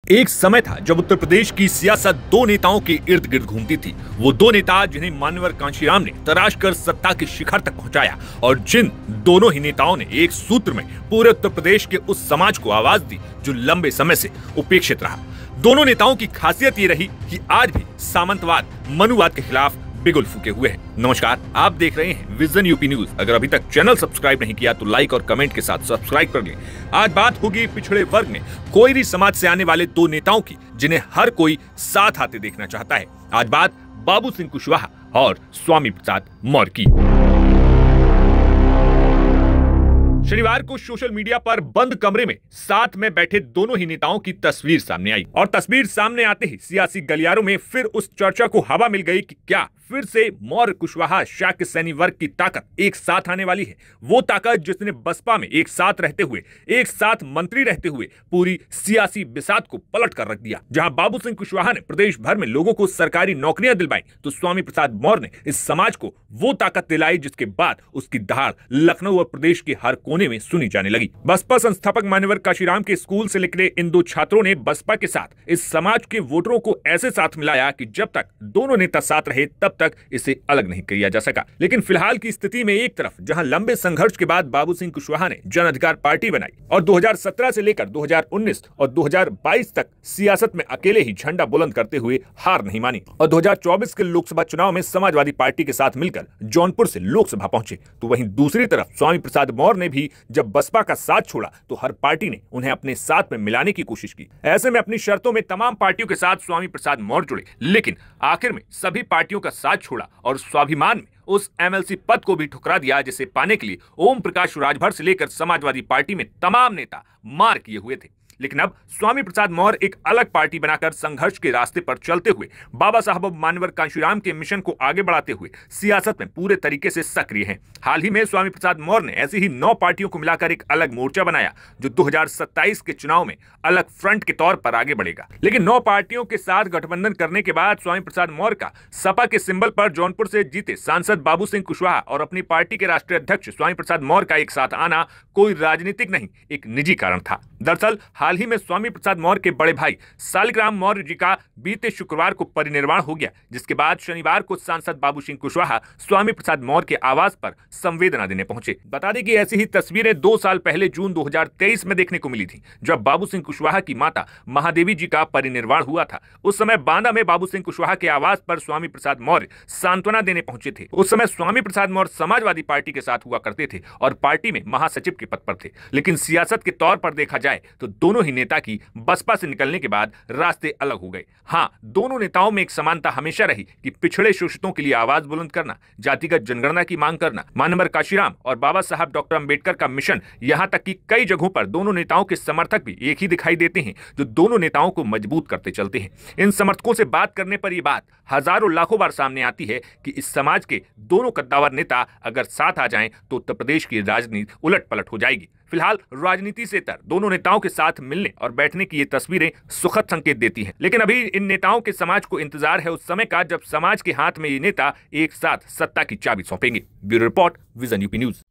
एक समय था जब उत्तर प्रदेश की सियासत दो नेताओं के इर्द गिर्द घूमती थी। वो दो नेता जिन्हें मान्यवर कांशीराम ने तराश कर सत्ता के शिखर तक पहुंचाया और जिन दोनों ही नेताओं ने एक सूत्र में पूरे उत्तर प्रदेश के उस समाज को आवाज दी जो लंबे समय से उपेक्षित रहा। दोनों नेताओं की खासियत ये रही कि आज भी सामंतवाद, मनुवाद के खिलाफ बिगुल फूके हुए हैं। नमस्कार, आप देख रहे हैं विजन यूपी न्यूज। अगर अभी तक चैनल सब्सक्राइब नहीं किया तो लाइक और कमेंट के साथ सब्सक्राइब कर लें। आज बात होगी पिछड़े वर्ग में कोयरी समाज से आने वाले दो नेताओं की जिन्हें हर कोई साथ आते देखना चाहता है। आज बात बाबू सिंह कुशवाहा और स्वामी प्रसाद मौर्य की। शनिवार को सोशल मीडिया पर बंद कमरे में साथ में बैठे दोनों ही नेताओं की तस्वीर सामने आई और तस्वीर सामने आते ही सियासी गलियारों में फिर उस चर्चा को हवा मिल गई कि क्या फिर से मौर्य कुशवाहा शाक्य सैनी वर्ग की ताकत एक साथ आने वाली है। वो ताकत जिसने बसपा में एक साथ रहते हुए, एक साथ मंत्री रहते हुए पूरी सियासी बिसात को पलट कर रख दिया। जहां बाबू सिंह कुशवाहा ने प्रदेश भर में लोगों को सरकारी नौकरियां दिलवाई तो स्वामी प्रसाद मौर्य ने इस समाज को वो ताकत दिलाई जिसके बाद उसकी दहाड़ लखनऊ और प्रदेश के हर कोने में सुनी जाने लगी। बसपा संस्थापक मान्यवर कांशीराम के स्कूल से निकले इन दो छात्रों ने बसपा के साथ इस समाज के वोटरों को ऐसे साथ मिलाया कि जब तक दोनों नेता साथ रहे तब तक इसे अलग नहीं किया जा सका। लेकिन फिलहाल की स्थिति में एक तरफ जहां लंबे संघर्ष के बाद बाबू सिंह कुशवाहा ने जन अधिकार पार्टी बनाई और 2017 से लेकर 2019 और 2022 तक सियासत में अकेले ही झंडा बुलंद करते हुए हार नहीं मानी और 2024 के लोकसभा चुनाव में समाजवादी पार्टी के साथ मिलकर जौनपुर से लोकसभा पहुंचे, तो वहीं दूसरी तरफ स्वामी प्रसाद मौर्य ने भी जब बसपा का साथ छोड़ा तो हर पार्टी ने उन्हें अपने साथ में मिलाने की कोशिश की। ऐसे में अपनी शर्तों में तमाम पार्टियों के साथ स्वामी प्रसाद मौर्य जुड़े, लेकिन आखिर में सभी पार्टियों का साथ छोड़ा और स्वाभिमान में उस एमएलसी पद को भी ठुकरा दिया जिसे पाने के लिए ओम प्रकाश राजभर से लेकर समाजवादी पार्टी में तमाम नेता मार किए हुए थे। लेकिन अब स्वामी प्रसाद मौर्य एक अलग पार्टी बनाकर संघर्ष के रास्ते पर चलते हुए बाबा साहब मान्यवर कांशीराम के मिशन को आगे बढ़ाते हुए सियासत में पूरे तरीके से सक्रिय हैं। हाल ही में स्वामी प्रसाद मौर्य ने ऐसी ही 9 पार्टियों को मिलाकर एक अलग मोर्चा बनाया जो 2027 के चुनाव में अलग फ्रंट के तौर पर आगे बढ़ेगा। लेकिन 9 पार्टियों के साथ गठबंधन करने के बाद स्वामी प्रसाद मौर्य का सपा के सिंबल पर जौनपुर से जीते सांसद बाबू सिंह कुशवाहा और अपनी पार्टी के राष्ट्रीय अध्यक्ष स्वामी प्रसाद मौर्य का एक साथ आना कोई राजनीतिक नहीं, एक निजी कारण था। दरअसल हाल ही में स्वामी प्रसाद मौर्य के बड़े भाई सालिग्राम मौर्य जी का बीते शुक्रवार को परिनिर्वाण हो गया, जिसके बाद शनिवार को सांसद बाबू सिंह कुशवाहा स्वामी प्रसाद मौर्य के आवास पर संवेदना देने पहुंचे। बता दें कि ऐसी ही तस्वीरें 2 साल पहले जून 2023 में देखने को मिली थी, जब बाबू सिंह कुशवाहा की माता महादेवी जी का परिनिर्वाण हुआ था। उस समय बांदा में बाबू सिंह कुशवाहा के आवास पर स्वामी प्रसाद मौर्य सांत्वना देने पहुंचे थे। उस समय स्वामी प्रसाद मौर्य समाजवादी पार्टी के साथ हुआ करते थे और पार्टी में महासचिव के पद पर थे। लेकिन सियासत के तौर पर देखा जाए तो दोनों ही नेता की बसपा से निकलने के बाद रास्ते अलग हो गए। हाँ, दोनों नेताओं में एक समानता हमेशा रही कि पिछड़े शोषितों के लिए आवाज बुलंद करना, जातिगत जनगणना की मांग करना। मान्यवर कांशीराम और बाबा साहब डॉक्टर अंबेडकर का मिशन, यहां तक कि कई जगहों पर दोनों नेताओं के समर्थक भी एक ही दिखाई देते हैं जो दोनों नेताओं को मजबूत करते चलते हैं। इन समर्थकों से बात करने पर यह बात हजारों लाखों बार सामने आती है कि इस समाज के दोनों कद्दावर नेता अगर साथ आ जाएं तो उत्तर प्रदेश की राजनीति उलट पलट हो जाएगी। फिलहाल राजनीति से तर दोनों नेताओं के साथ मिलने और बैठने की ये तस्वीरें सुखद संकेत देती हैं। लेकिन अभी इन नेताओं के समाज को इंतजार है उस समय का जब समाज के हाथ में ये नेता एक साथ सत्ता की चाबी सौंपेंगे। Bureau report, vision UP news.